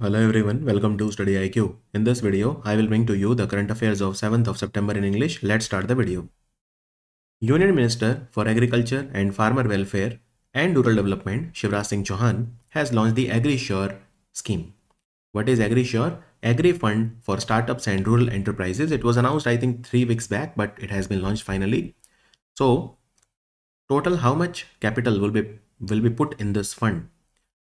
Hello everyone, welcome to Study IQ. In this video, I will bring to you the current affairs of 7th of September in English. Let's start the video. Union Minister for Agriculture and Farmer Welfare and Rural Development, Shivraj Singh Chauhan, has launched the AgriSure scheme. What is AgriSure? Agri Fund for Startups and Rural Enterprises. It was announced, I think, 3 weeks back, but it has been launched finally. So, total how much capital will be put in this fund?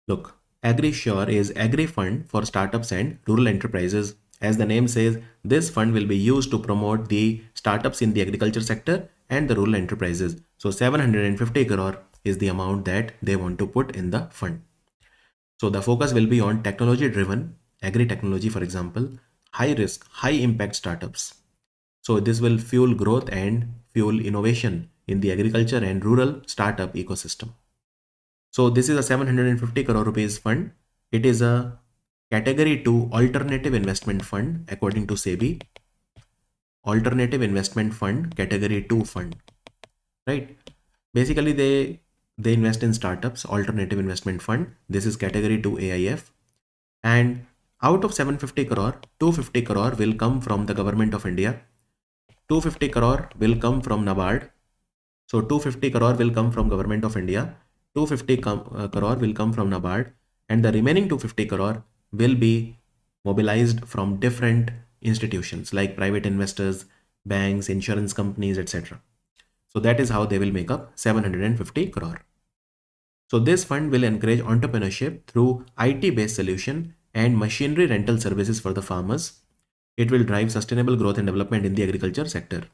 Look, AgriSure is Agri Fund for Startups and Rural Enterprises. As the name says, this fund will be used to promote the startups in the agriculture sector and the rural enterprises. So 750 crore is the amount that they want to put in the fund. So the focus will be on technology driven, agri technology for example, high risk, high impact startups. So this will fuel growth and fuel innovation in the agriculture and rural startup ecosystem. So this is a 750 crore rupees fund. It is a category 2 alternative investment fund according to SEBI. Alternative investment fund, category 2 fund, right? Basically they invest in startups, alternative investment fund. This is category 2 AIF. And out of 750 crore, 250 crore will come from the government of India. 250 crore will come from NABARD. So 250 crore will come from government of India. 250 crore will come from NABARD, and the remaining 250 crore will be mobilized from different institutions like private investors, banks, insurance companies, etc. So that is how they will make up 750 crore. So this fund will encourage entrepreneurship through IT-based solution and machinery rental services for the farmers. It will drive sustainable growth and development in the agriculture sector.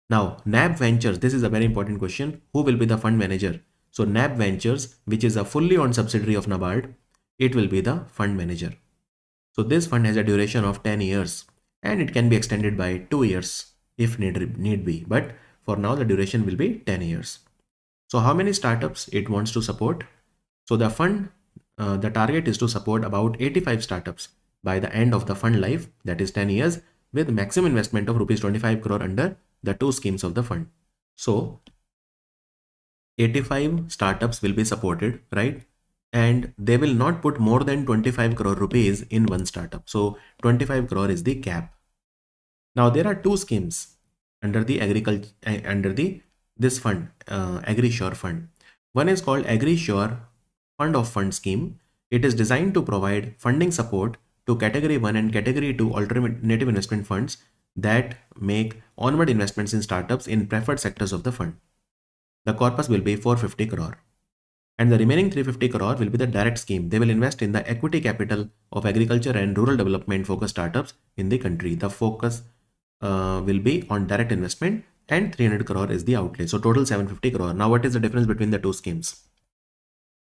Now, NAB Ventures, this is a very important question. Who will be the fund manager? So NAB Ventures, which is a fully owned subsidiary of NABARD, it will be the fund manager. So this fund has a duration of 10 years and it can be extended by 2 years if need be. But for now, the duration will be 10 years. So how many startups it wants to support? So the fund, the target is to support about 85 startups by the end of the fund life, that is 10 years, with maximum investment of rupees 25 crore under the two schemes of the fund. So 85 startups will be supported, right? And they will not put more than 25 crore rupees in one startup. So 25 crore is the cap. Now there are two schemes under the agriculture, this fund, AgriSure fund. One is called AgriSure Fund of Fund scheme. It is designed to provide funding support to category 1 and category 2 alternative investment funds that make onward investments in startups in preferred sectors of the fund. The corpus will be 450 crore. And the remaining 350 crore will be the direct scheme. They will invest in the equity capital of agriculture and rural development focused startups in the country. The focus will be on direct investment, and 300 crore is the outlay. So total 750 crore. Now what is the difference between the two schemes?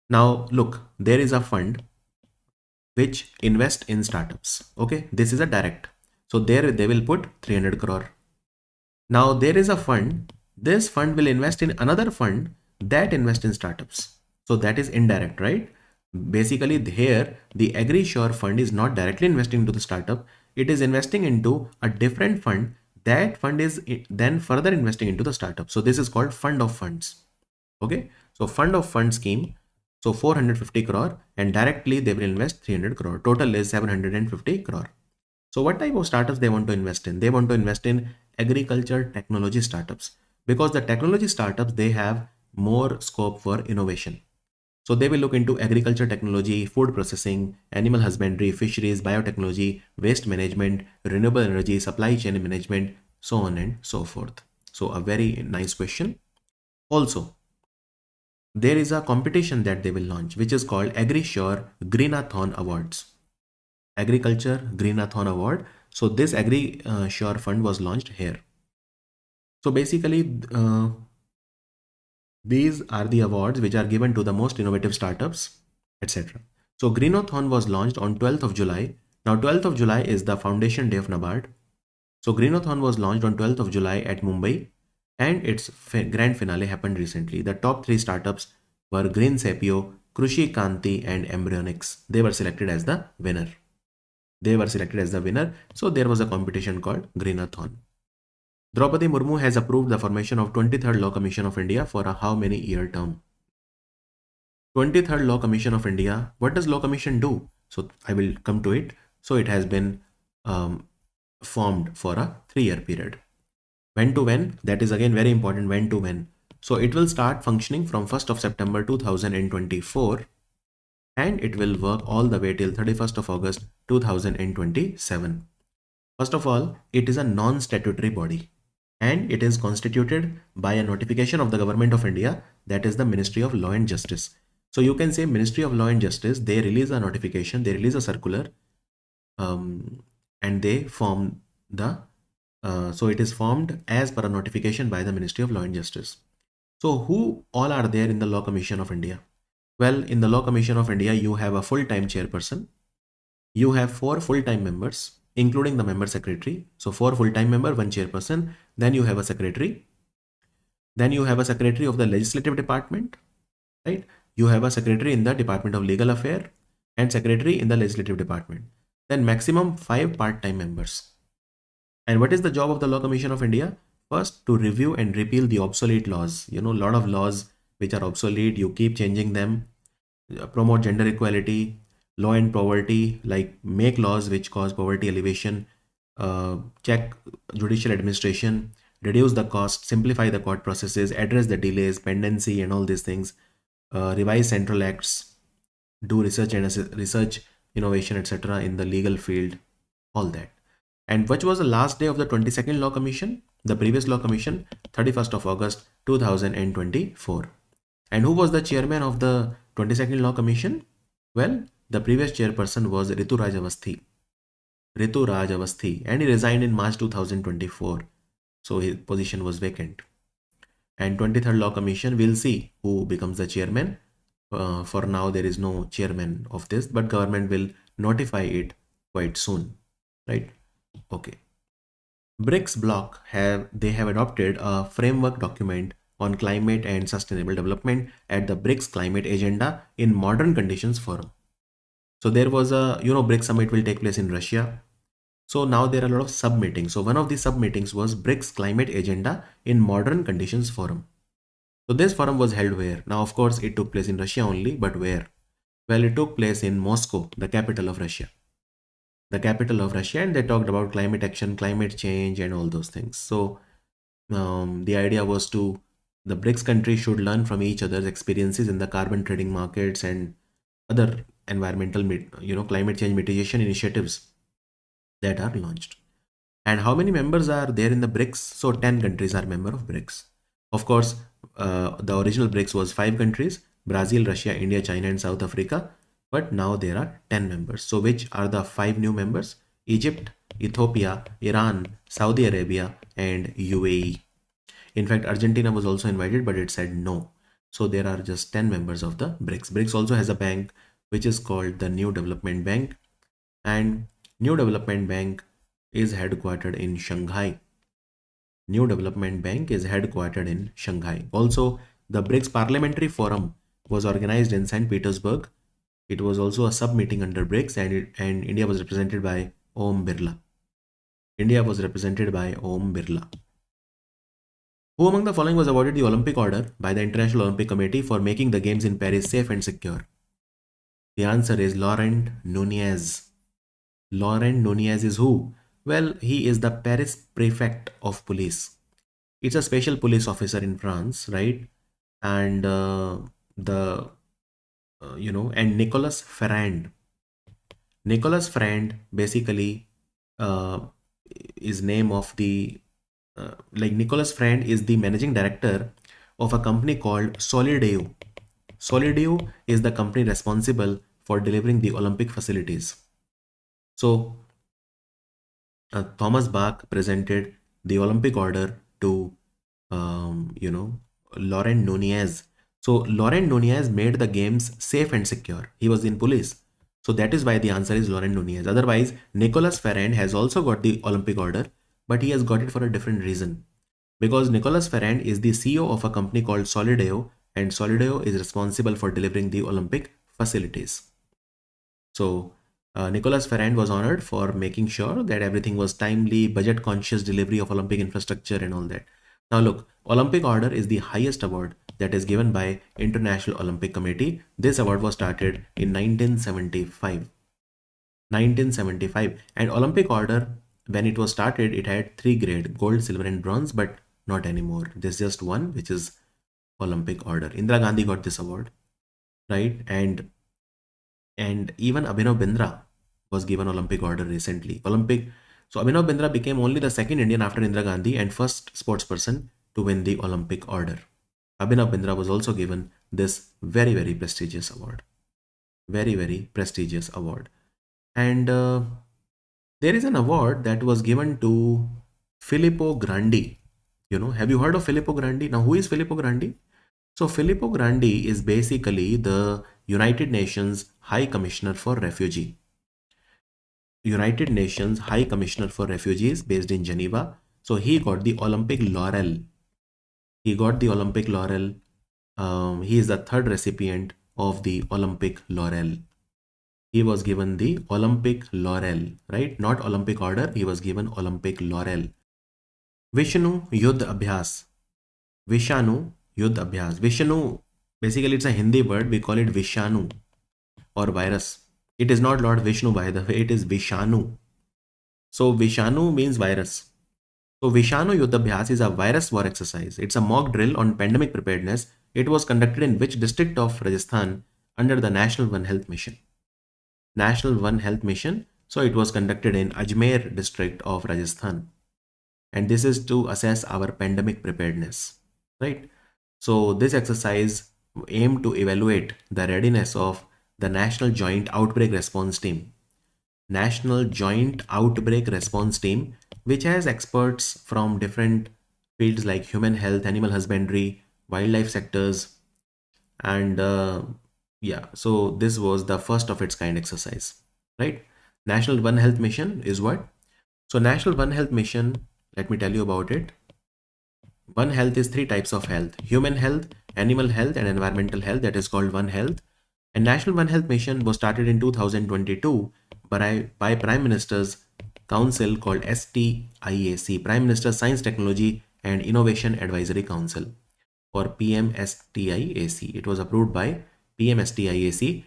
Now look, there is a fund which invest in startups. Okay, this is a direct. So there they will put 300 crore. Now there is a fund. This fund will invest in another fund that invest in startups. So that is indirect, right? Basically here the AgriSure fund is not directly investing into the startup. It is investing into a different fund. That fund is then further investing into the startup. So this is called fund of funds. Okay. So fund of fund scheme. So 450 crore and directly they will invest 300 crore. Total is 750 crore. So what type of startups they want to invest in? They want to invest in agriculture technology startups, because the technology startups, they have more scope for innovation. So they will look into agriculture technology, food processing, animal husbandry, fisheries, biotechnology, waste management, renewable energy, supply chain management, so on and so forth. So a very nice question. Also, there is a competition that they will launch, which is called AgriSure Greenathon Awards. Agriculture Greenathon Award. So this AgriSure fund was launched here. So basically, these are the awards which are given to the most innovative startups, etc. So Greenathon was launched on 12th of July. Now 12th of July is the foundation day of NABARD. So Greenathon was launched on 12th of July at Mumbai, and its grand finale happened recently. The top 3 startups were Green Sapio, Krushi Kanti and Embryonics. They were selected as the winner. So there was a competition called Greenathon. Draupadi Murmu has approved the formation of 23rd Law Commission of India for a how many year term? 23rd Law Commission of India. What does Law Commission do? So I will come to it. So it has been formed for a 3-year period. When to when? That is again very important. When to when? So it will start functioning from 1st of September 2024 and it will work all the way till 31st of August 2027. First of all, it is a non-statutory body and it is constituted by a notification of the Government of India, that is the Ministry of Law and Justice. So you can say Ministry of Law and Justice, they release a notification, they release a circular, and they form the, so it is formed as per a notification by the Ministry of Law and Justice. So who all are there in the Law Commission of India? Well, in the Law Commission of India, you have a full-time chairperson, you have 4 full-time members, including the member secretary. So 4 full-time member, 1 chairperson, then you have a secretary, then you have a secretary of the legislative department, right? You have a secretary in the Department of Legal Affairs and secretary in the legislative department. Then maximum 5 part-time members. And what is the job of the Law Commission of India? First, to review and repeal the obsolete laws. You know, a lot of laws which are obsolete, you keep changing them. Promote gender equality, law and poverty, like make laws which cause poverty elevation, check judicial administration, reduce the cost, simplify the court processes, address the delays, pendency and all these things, revise central acts, do research and research, innovation, etc. in the legal field, all that. And which was the last day of the 22nd Law Commission? The previous Law Commission, 31st of August 2024. And who was the chairman of the 22nd Law Commission? Well, the previous chairperson was Ritu Raj Awasthi. Ritu Raj Awasthi, and he resigned in March 2024. So his position was vacant. And 23rd Law Commission, we'll see who becomes the chairman. For now, there is no chairman of this, but government will notify it quite soon, right? Okay. BRICS bloc have adopted a framework document on climate and sustainable development at the BRICS Climate Agenda in Modern Conditions Forum. So there was a, BRICS summit will take place in Russia. So now there are a lot of sub meetings. So one of the sub meetings was BRICS Climate Agenda in Modern Conditions Forum. So this forum was held where? Now, of course, it took place in Russia only, but where? Well, it took place in Moscow, the capital of Russia. The capital of Russia, and they talked about climate action, climate change, and all those things. So the idea was the BRICS countries should learn from each other's experiences in the carbon trading markets and other environmental, climate change mitigation initiatives that are launched. And how many members are there in the BRICS? So 10 countries are member of BRICS. Of course, the original BRICS was 5 countries: Brazil, Russia, India, China, and South Africa. But now there are 10 members. So which are the 5 new members? Egypt, Ethiopia, Iran, Saudi Arabia, and UAE. In fact, Argentina was also invited, but it said no. So there are just 10 members of the BRICS. BRICS also has a bank which is called the New Development Bank. And New Development Bank is headquartered in Shanghai. New Development Bank is headquartered in Shanghai. Also, the BRICS Parliamentary Forum was organized in St. Petersburg. It was also a sub-meeting under BRICS, and India was represented by Om Birla. India was represented by Om Birla. Who among the following was awarded the Olympic Order by the International Olympic Committee for making the Games in Paris safe and secure? The answer is Laurent Nunez. Laurent Nunez is who? Well, he is the Paris Prefect of Police. It's a special police officer in France, right? And and Nicolas Ferrand. Nicolas Ferrand basically is name of the Nicolas Ferrand is the managing director of a company called Solideo. Solideo is the company responsible for delivering the Olympic facilities. So Thomas Bach presented the Olympic order to Laurent Nunez. So Laurent Nunez made the games safe and secure. He was in police. So that is why the answer is Laurent Nunez. Otherwise, Nicolas Ferrand has also got the Olympic order, but he has got it for a different reason. Because Nicolas Ferrand is the CEO of a company called Solideo, and Solideo is responsible for delivering the Olympic facilities. So Nicolas Ferrand was honored for making sure that everything was timely, budget conscious delivery of Olympic infrastructure and all that. Now look, Olympic Order is the highest award that is given by International Olympic Committee. This award was started in 1975. 1975. And Olympic order, when it was started, it had three grade: gold, silver, and bronze, but not anymore. There's just one, which is Olympic order. Indira Gandhi got this award, right? And even Abhinav Bindra was given Olympic order recently. So Abhinav Bindra became only the second Indian after Indira Gandhi and first sports person to win the Olympic order. Abhinav Bindra was also given this very, very prestigious award. Very, very prestigious award. And there is an award that was given to Filippo Grandi. Have you heard of Filippo Grandi? Now, who is Filippo Grandi? So Filippo Grandi is basically the United Nations High Commissioner for Refugee. United Nations High Commissioner for Refugees based in Geneva. So he got the Olympic laurel. He got the Olympic laurel. He is the third recipient of the Olympic laurel. He was given the Olympic laurel, right? Not Olympic order. He was given Olympic laurel. Vishnu Yudh Abhyas. Vishanu Yudh Abhyas. Vishnu, basically it's a Hindi word. We call it Vishanu or virus. It is not Lord Vishnu, by the way. It is Vishanu. So Vishanu means virus. So Vishanu Yudh Abhyas is a virus war exercise. It's a mock drill on pandemic preparedness. It was conducted in which district of Rajasthan under the National One Health Mission? National One Health Mission. So it was conducted in Ajmer district of Rajasthan. And this is to assess our pandemic preparedness, right? So this exercise aimed to evaluate the readiness of the National Joint Outbreak Response Team. National Joint Outbreak Response Team, which has experts from different fields like human health, animal husbandry, wildlife sectors, and yeah, so this was the first of its kind exercise, right? National One Health Mission is what? So National One Health Mission, let me tell you about it. One Health is three types of health: human health, animal health, and environmental health. That is called One Health. And National One Health Mission was started in 2022 by Prime Minister's Council called STIAC, Prime Minister's Science, Technology and Innovation Advisory Council, or PMSTIAC. It was approved by PMSTIAC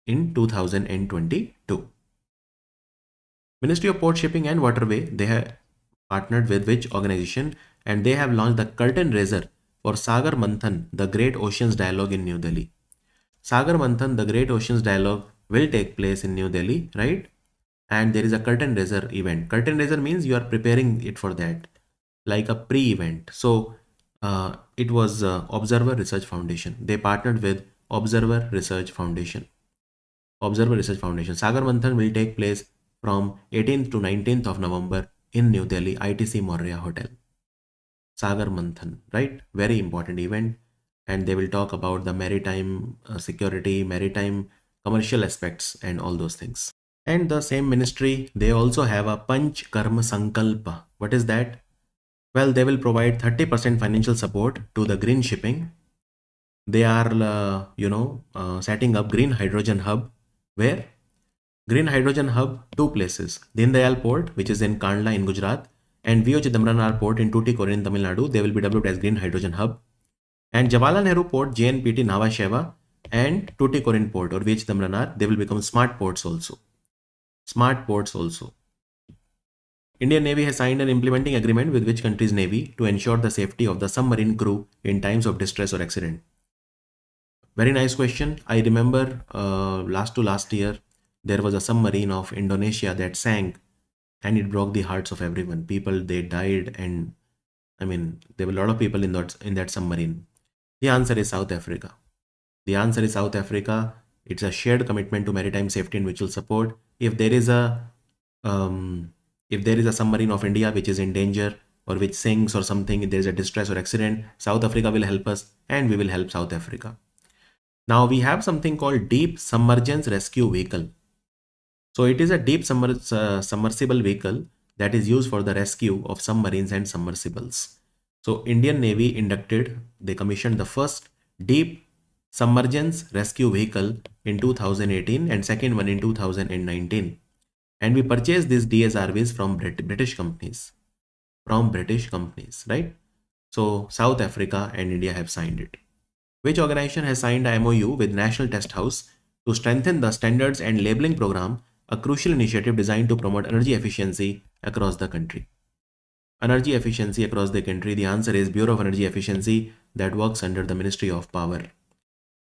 in 2022. Ministry of Port, Shipping and Waterway, they have partnered with which organization, and they have launched the curtain raiser for Sagar Manthan, the Great Oceans Dialogue in New Delhi. Sagar Manthan, the Great Oceans Dialogue, will take place in New Delhi, right? And there is a curtain raiser event. Curtain raiser means you are preparing it for that, like a pre-event. So it was Observer Research Foundation. They partnered with Observer Research Foundation. Observer Research Foundation. Sagar Manthan will take place from 18th to 19th of November in New Delhi, ITC Maurya Hotel. Sagar Manthan, right? Very important event. And they will talk about the maritime security, maritime commercial aspects and all those things. And the same ministry, they also have a Panch Karma Sankalpa. What is that? Well, they will provide 30% financial support to the green shipping. They are, setting up green hydrogen hub. Where? Green hydrogen hub, two places. Deen Dayal Port, which is in Kandla in Gujarat, and VO Chidambaram Port in Tuticorin in Tamil Nadu. They will be developed as green hydrogen hub. And Jawaharlal Nehru Port, JNPT, Nhava Sheva, and Tuticorin Port or VH Damranar, they will become smart ports also. Smart ports also. Indian Navy has signed an implementing agreement with which country's Navy to ensure the safety of the submarine crew in times of distress or accident? Very nice question. I remember last year, there was a submarine of Indonesia that sank and it broke the hearts of everyone. People, they died, and I mean, there were a lot of people in that submarine. The answer is South Africa. The answer is South Africa. It's a shared commitment to maritime safety and mutual support. If there is a submarine of India which is in danger or which sinks or something, if there is a distress or accident, South Africa will help us and we will help South Africa. Now we have something called Deep Submergence Rescue Vehicle. So it is a deep submersible vehicle that is used for the rescue of submarines and submersibles. So Indian Navy they commissioned the first deep submergence rescue vehicle in 2018 and second one in 2019. And we purchased these DSRVs from British companies. Right? So South Africa and India have signed it. Which organization has signed a MOU with National Test House to strengthen the standards and labeling program a crucial initiative designed to promote energy efficiency across the country. Energy efficiency across the country, the answer is Bureau of Energy Efficiency that works under the Ministry of Power.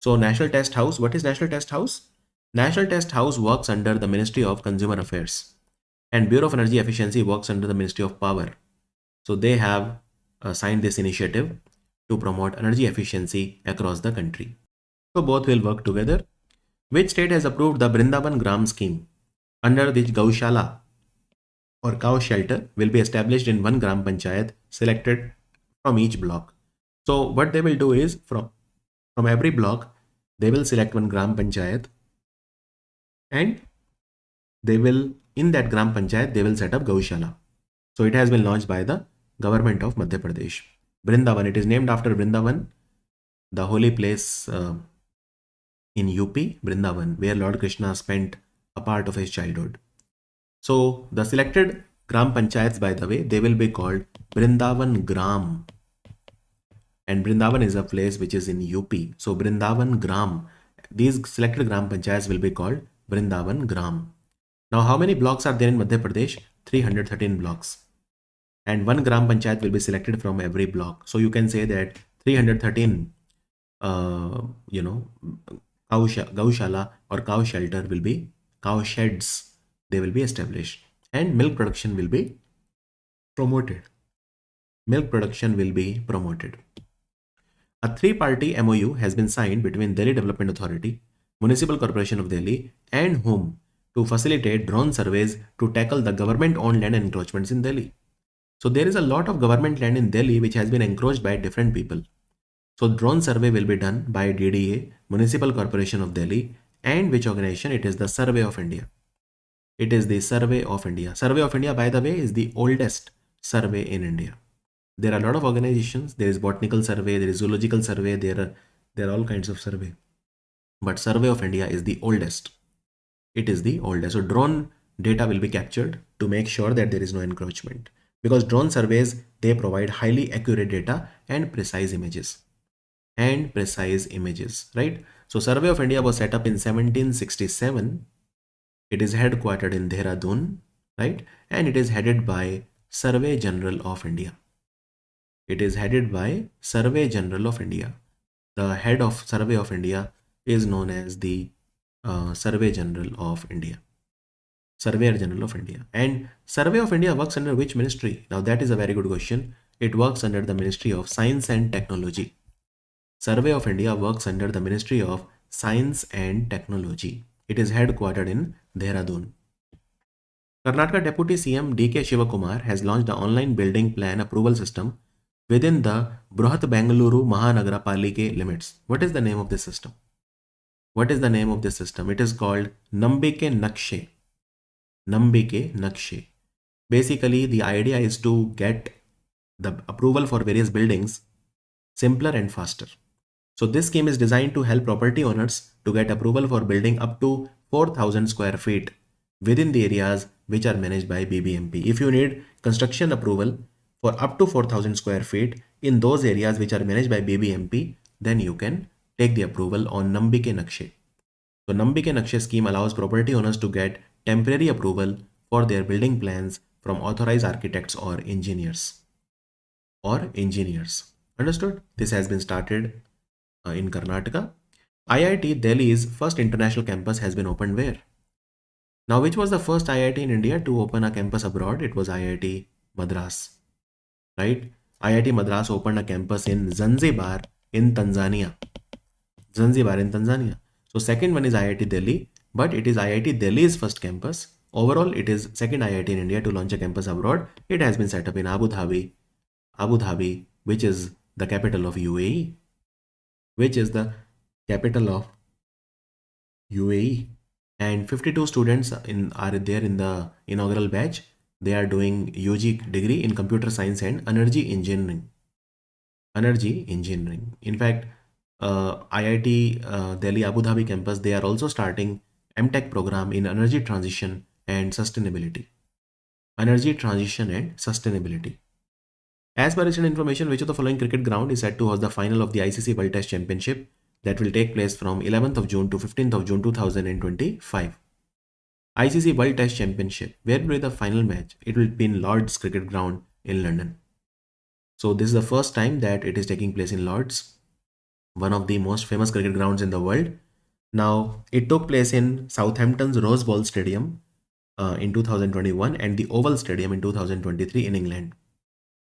So National Test House, what is National Test House? National Test House works under the Ministry of Consumer Affairs, and Bureau of Energy Efficiency works under the Ministry of Power. So they have signed this initiative to promote energy efficiency across the country. So both will work together. Which state has approved the Brindavan Gram scheme, under which Gaushala or cow shelter will be established in one gram panchayat selected from each block? So what they will do is from every block they will select one gram panchayat, and they will, in that gram panchayat, they will set up Gaushala. So it has been launched by the government of Madhya Pradesh. Brindavan, it is named after Brindavan, the holy place in UP, Brindavan, where Lord Krishna spent a part of his childhood. So the selected gram panchayats, by the way, they will be called Brindavan Gram. And Brindavan is a place which is in UP. So Brindavan Gram, these selected gram panchayats will be called Brindavan Gram. Now, how many blocks are there in Madhya Pradesh? 313 blocks. And one gram panchayat will be selected from every block. So you can say that 313, Gaushala or cow shelter will be, cow sheds, they will be established. And milk production will be promoted. Milk production will be promoted. A three-party MOU has been signed between Delhi Development Authority, Municipal Corporation of Delhi, and whom to facilitate drone surveys to tackle the government-owned land encroachments in Delhi. So there is a lot of government land in Delhi which has been encroached by different people. So drone survey will be done by DDA, Municipal Corporation of Delhi, and which organization? It is the Survey of India. It is the Survey of India. Survey of India, by the way, is the oldest survey in India. There are a lot of organizations. There is botanical survey, there is zoological survey, there are all kinds of survey. But Survey of India is the oldest. It is the oldest. So drone data will be captured to make sure that there is no encroachment. Because drone surveys, they provide highly accurate data and precise images. Right? So Survey of India was set up in 1767. It is headquartered in Dehradun, right? And it is headed by Survey General of India. It is headed by Survey General of India. The head of Survey of India is known as the Survey General of India. Surveyor General of India. And Survey of India works under which ministry? Now that is a very good question. It works under the Ministry of Science and Technology. Survey of India works under the Ministry of Science and Technology. It is headquartered in Dehradun. Karnataka Deputy CM D.K. Shivakumar has launched the online building plan approval system within the Bruhat Bengaluru Mahanagara Palike limits. What is the name of this system? What is the name of this system? It is called Nambike Nakshe. Nambike Nakshe. Basically, the idea is to get the approval for various buildings simpler and faster. So this scheme is designed to help property owners to get approval for building up to 4,000 square feet within the areas which are managed by BBMP. If you need construction approval for up to 4,000 square feet in those areas which are managed by BBMP, then you can take the approval on Nambike Nakshe. So Nambike Nakshe scheme allows property owners to get temporary approval for their building plans from authorized architects or engineers. Understood? This has been started in Karnataka. IIT Delhi's first international campus has been opened where? Now, which was the first IIT in India to open a campus abroad? It was IIT Madras, right? IIT Madras opened a campus in Zanzibar in Tanzania. So second one is IIT Delhi, but it is IIT Delhi's first campus. Overall, it is second IIT in India to launch a campus abroad. It has been set up in Abu Dhabi, which is the capital of UAE. And 52 students are there in the inaugural batch. They are doing UG degree in computer science and energy engineering. In fact, IIT Delhi Abu Dhabi campus, they are also starting MTech program in energy transition and sustainability. As per recent information, which of the following cricket ground is set to host the final of the ICC World Test Championship that will take place from 11th of June to 15th of June 2025? ICC World Test Championship. Where will be the final match? It will be in Lord's Cricket Ground in London. So this is the first time that it is taking place in Lord's, one of the most famous cricket grounds in the world. Now, it took place in Southampton's Rose Bowl Stadium in 2021 and the Oval Stadium in 2023 in England.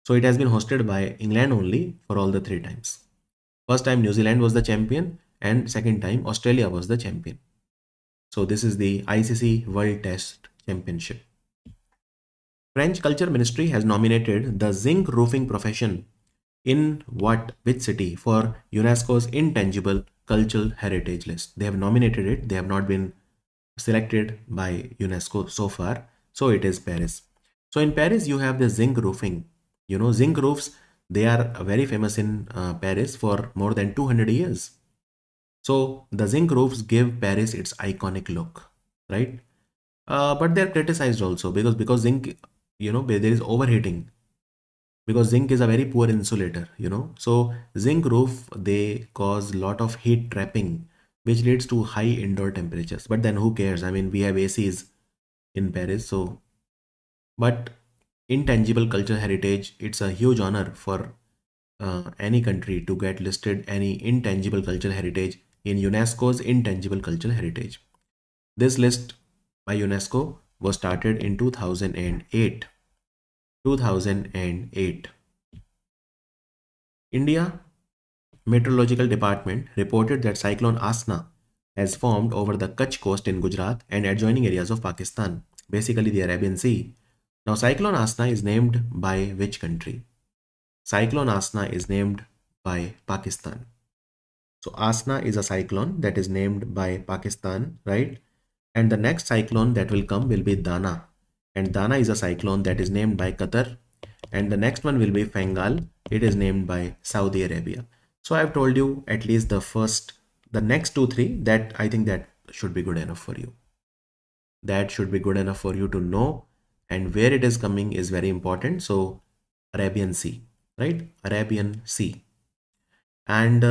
So it has been hosted by England only for all the three times. First time New Zealand was the champion and second time Australia was the champion. So this is the ICC World Test Championship. French Culture Ministry has nominated the zinc roofing profession in which city for UNESCO's intangible cultural heritage list. They have nominated it. They have not been selected by UNESCO so far. So it is Paris. So in Paris, you have the zinc roofing. You know, zinc roofs, they are very famous in Paris for more than 200 years. So the zinc roofs give Paris its iconic look, right? But they're criticized also because zinc, there is overheating, because zinc is a very poor insulator. So zinc roof, they cause lot of heat trapping, which leads to high indoor temperatures. But then who cares? I mean, we have ACs in Paris. So, but intangible cultural heritage, it's a huge honor for any country to get listed any intangible cultural heritage in UNESCO's intangible cultural heritage. This list by UNESCO was started in 2008. 2008. India Meteorological Department reported that cyclone Asna has formed over the Kutch coast in Gujarat and adjoining areas of Pakistan, basically the Arabian Sea. Now, cyclone Asna is named by which country? Cyclone Asna is named by Pakistan. So Asna is a cyclone that is named by Pakistan, right? And the next cyclone that will come will be Dana. And Dana is a cyclone that is named by Qatar. And the next one will be Fengal. It is named by Saudi Arabia. So I've told you at least the next two, three, that I think that should be good enough for you. That should be good enough for you to know. And where it is coming is very important. So Arabian Sea, right? Arabian Sea. And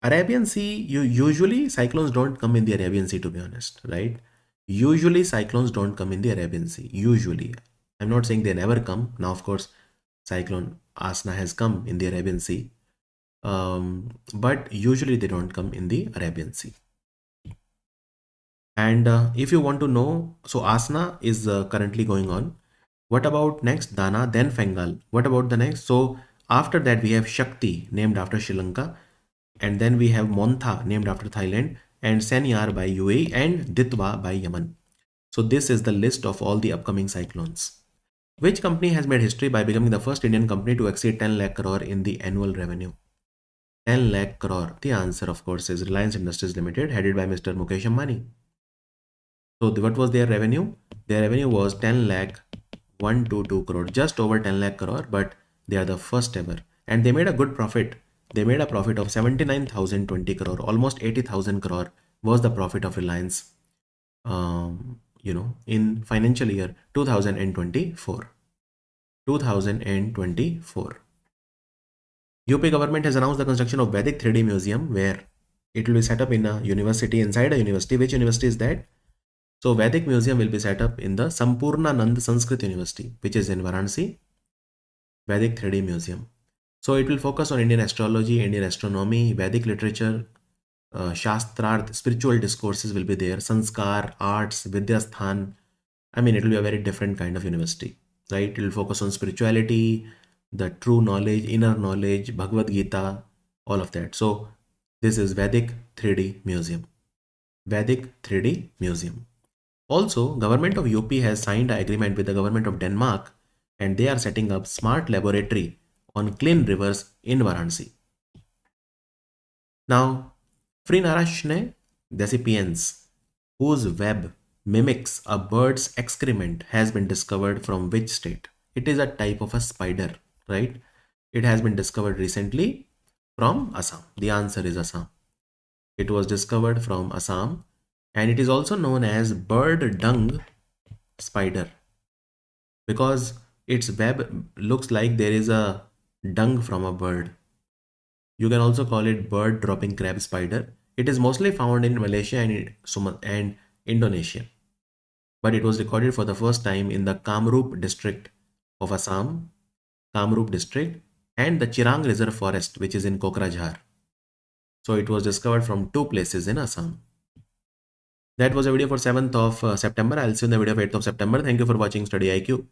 Arabian Sea, usually cyclones don't come in the Arabian Sea, to be honest, right? Usually cyclones don't come in the Arabian Sea. Usually. I'm not saying they never come. Now, of course, cyclone Asna has come in the Arabian Sea. But usually they don't come in the Arabian Sea. And if you want to know, so Asna is currently going on. What about next? Dana, then Fengal. What about the next? So after that, we have Shakti, named after Sri Lanka. And then we have Montha, named after Thailand. And Senyar by UAE and Ditwa by Yemen. So this is the list of all the upcoming cyclones. Which company has made history by becoming the first Indian company to exceed 10 lakh crore in the annual revenue? 10 lakh crore. The answer, of course, is Reliance Industries Limited, headed by Mr. Mukesh Ambani. So what was their revenue? Their revenue was 10 lakh 122 crore, just over 10 lakh crore, but they are the first ever. And they made a good profit. They made a profit of 79,020 crore, almost 80,000 crore was the profit of Reliance, in financial year 2024. 2024. UP government has announced the construction of Vedic 3D museum, where it will be set up in a university, inside a university. Which university is that? So Vedic museum will be set up in the Sampurnanand Sanskrit University, which is in Varanasi. Vedic 3D museum. So it will focus on Indian astrology, Indian astronomy, Vedic literature, Shastrarth, spiritual discourses will be there, Sanskar, arts, Vidyasthan. I mean, it will be a very different kind of university, right? It will focus on spirituality, the true knowledge, inner knowledge, Bhagavad Gita, all of that. So this is Vedic 3D museum. Vedic 3D museum. Also, government of UP has signed an agreement with the government of Denmark, and they are setting up smart laboratory on clean rivers in Varanasi. Now, Phrynarachne decipiens, whose web mimics a bird's excrement, has been discovered from which state? It is a type of a spider, right? It has been discovered recently from Assam. The answer is Assam. It was discovered from Assam, and it is also known as bird dung spider because its web looks like there is a dung from a bird. You can also call it bird dropping crab spider. It is mostly found in Malaysia and Indonesia. but it was recorded for the first time in the Kamrup district of Assam, Kamrup district, and the Chirang Reserve Forest, which is in Kokrajhar. So it was discovered from two places in Assam. That was a video for 7th of September. I'll see you in the video of 8th of September. Thank you for watching Study IQ.